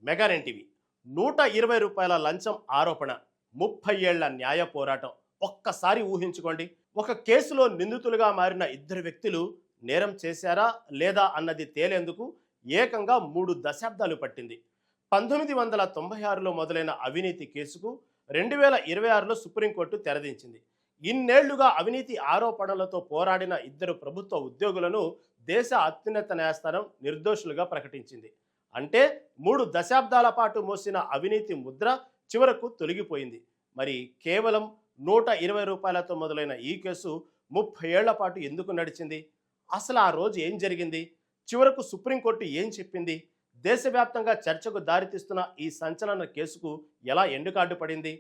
Mega NTV 120 రూపాయల లంచం ఆరోపణ 30 ఏళ్ల న్యాయ పోరాటం. ఒక్కసారి ఊహించుకోండి, ఒక కేసులో నిందితులుగా మారిన ఇద్దరు వ్యక్తులు నేరం చేశారా లేదా అన్నది తేలేందుకు ఏకంగా 3 దశాబ్దాలు పట్టింది. 1996లో మొదలైన అవినీతి కేసుకు 2026లో సుప్రీంకోర్టు తెరదించింది. ఇన్నేళ్లుగా అవినీతి ఆరోపణలతో పోరాడిన ఇద్దరు ప్రభుత్వ ఉద్యోగులను దేశ అత్యున్నత న్యాయస్థానం నిర్దోషులుగా ప్రకటించింది. అంటే 3 దశాబ్దాల పాటు మోసిన అవినీతి ముద్ర చివరకు తొలగిపోయింది. మరి కేవలం 120 రూపాయలతో మొదలైన ఈ కేసు 30 ఏళ్ల పాటు ఎందుకు నడిచింది? అసలు ఆ రోజు ఏం జరిగింది? చివరకు సుప్రీంకోర్టు ఏం చెప్పింది? దేశవ్యాప్తంగా చర్చకు దారితీస్తున్న ఈ సంచలన కేసుకు ఎలా ఎండుకార్డు పడింది?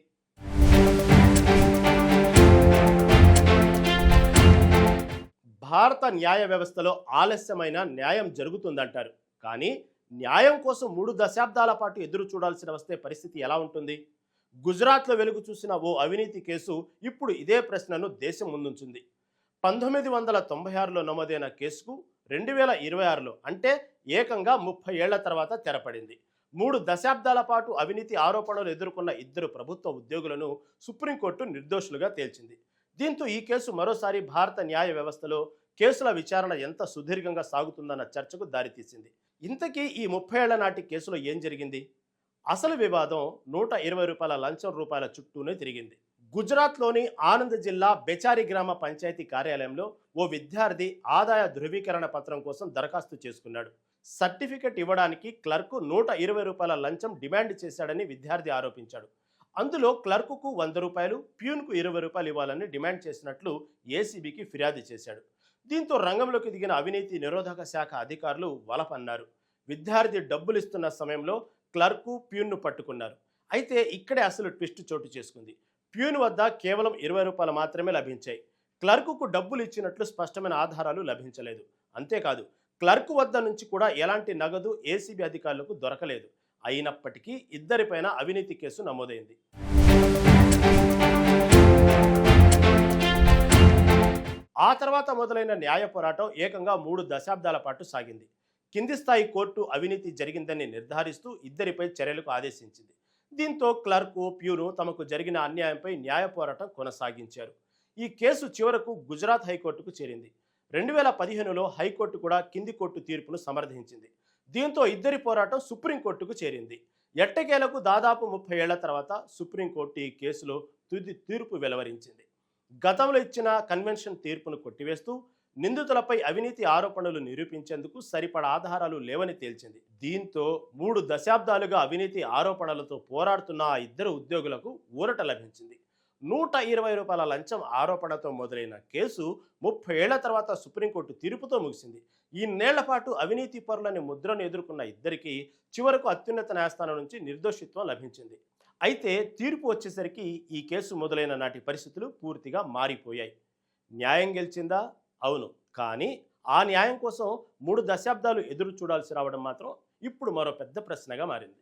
భారత న్యాయ వ్యవస్థలో ఆలస్యమైన న్యాయం జరుగుతుందంటారు. కానీ న్యాయం కోసం 3 దశాబ్దాల పాటు ఎదురు చూడాల్సిన వస్తే పరిస్థితి ఎలా ఉంటుంది? గుజరాత్లో వెలుగు చూసిన ఓ అవినీతి కేసు ఇప్పుడు ఇదే ప్రశ్నను దేశం ముందుంచింది. 1996లో నమోదైన కేసుకు 2026లో అంటే ఏకంగా 30 ఏళ్ల తర్వాత తెరపడింది. 3 దశాబ్దాల పాటు అవినీతి ఆరోపణలు ఎదుర్కొన్న ఇద్దరు ప్రభుత్వ ఉద్యోగులను సుప్రీంకోర్టు నిర్దోషులుగా తేల్చింది. దీంతో ఈ కేసు మరోసారి భారత న్యాయ వ్యవస్థలో కేసుల విచారణ ఎంత సుదీర్ఘంగా సాగుతుందన్న చర్చకు దారితీసింది. ఇంతకీ ఈ 30 ఏళ్ల నాటి కేసులో ఏం జరిగింది? అసలు వివాదం 120 రూపాయల లంచం రూపాయల చుట్టూనే తిరిగింది. గుజరాత్లోని ఆనంద్ జిల్లా బెచారి గ్రామ పంచాయతీ కార్యాలయంలో ఓ విద్యార్థి ఆదాయ ధృవీకరణ పత్రం కోసం దరఖాస్తు చేసుకున్నాడు. సర్టిఫికెట్ ఇవ్వడానికి క్లర్కు 120 రూపాయల లంచం డిమాండ్ చేశాడని విద్యార్థి ఆరోపించాడు. అందులో క్లర్కుకు 100 రూపాయలు, ప్యూన్కు 20 రూపాయలు ఇవ్వాలని డిమాండ్ చేసినట్లు ఏసీబీకి ఫిర్యాదు చేశాడు. దీంతో రంగంలోకి దిగిన అవినీతి నిరోధక శాఖ అధికారులు వలపన్నారు. విద్యార్థి డబ్బులు ఇస్తున్న సమయంలో క్లర్కు, ప్యూన్ను పట్టుకున్నారు. అయితే ఇక్కడే అసలు ట్విస్ట్ చోటు చేసుకుంది. ప్యూన్ వద్ద కేవలం 20 రూపాయలు మాత్రమే లభించాయి. క్లర్కుకు డబ్బులు ఇచ్చినట్లు స్పష్టమైన ఆధారాలు లభించలేదు. అంతేకాదు, క్లర్కు వద్ద నుంచి కూడా ఎలాంటి నగదు ఏసీబీ అధికారులకు దొరకలేదు. అయినప్పటికీ ఇద్దరిపైన అవినీతి కేసు నమోదైంది. ఆ తర్వాత మొదలైన న్యాయ పోరాటం ఏకంగా 3 దశాబ్దాల పాటు సాగింది. కింది స్థాయి కోర్టు అవినీతి జరిగిందని నిర్ధారిస్తూ ఇద్దరిపై చర్యలకు ఆదేశించింది. దీంతో క్లర్కు, ప్యూను తమకు జరిగిన అన్యాయంపై న్యాయ పోరాటం కొనసాగించారు. ఈ కేసు చివరకు గుజరాత్ హైకోర్టుకు చేరింది. 2015లో హైకోర్టు కూడా కింది కోర్టు తీర్పును సమర్థించింది. దీంతో ఇద్దరి పోరాటం సుప్రీంకోర్టుకు చేరింది. ఎట్టకేలకు దాదాపు 30 ఏళ్ల తర్వాత సుప్రీంకోర్టు ఈ కేసులో తుది తీర్పు వెలువరించింది. గతంలో ఇచ్చిన కన్వెన్షన్ తీర్పును కొట్టివేస్తూ నిందితులపై అవినీతి ఆరోపణలు నిరూపించేందుకు సరిపడా ఆధారాలు లేవని తేల్చింది. దీంతో 3 దశాబ్దాలుగా అవినీతి ఆరోపణలతో పోరాడుతున్న ఆ ఇద్దరు ఉద్యోగులకు ఊరట లభించింది. 120 రూపాయల లంచం ఆరోపణతో మొదలైన కేసు 30 ఏళ్ల తర్వాత సుప్రీంకోర్టు తీర్పుతో ముగిసింది. ఇన్నేళ్ల పాటు అవినీతి పరులని ముద్రను ఎదుర్కొన్న ఇద్దరికి చివరకు అత్యున్నత న్యాయస్థానం నుంచి నిర్దోషిత్వం లభించింది. అయితే తీర్పు వచ్చేసరికి ఈ కేసు మొదలైన నాటి పరిస్థితులు పూర్తిగా మారిపోయాయి. న్యాయం గెలిచిందా? అవును. కానీ ఆ న్యాయం కోసం 3 దశాబ్దాలు ఎదురు చూడాల్సి రావడం మాత్రం ఇప్పుడు మరో పెద్ద ప్రశ్నగా మారింది.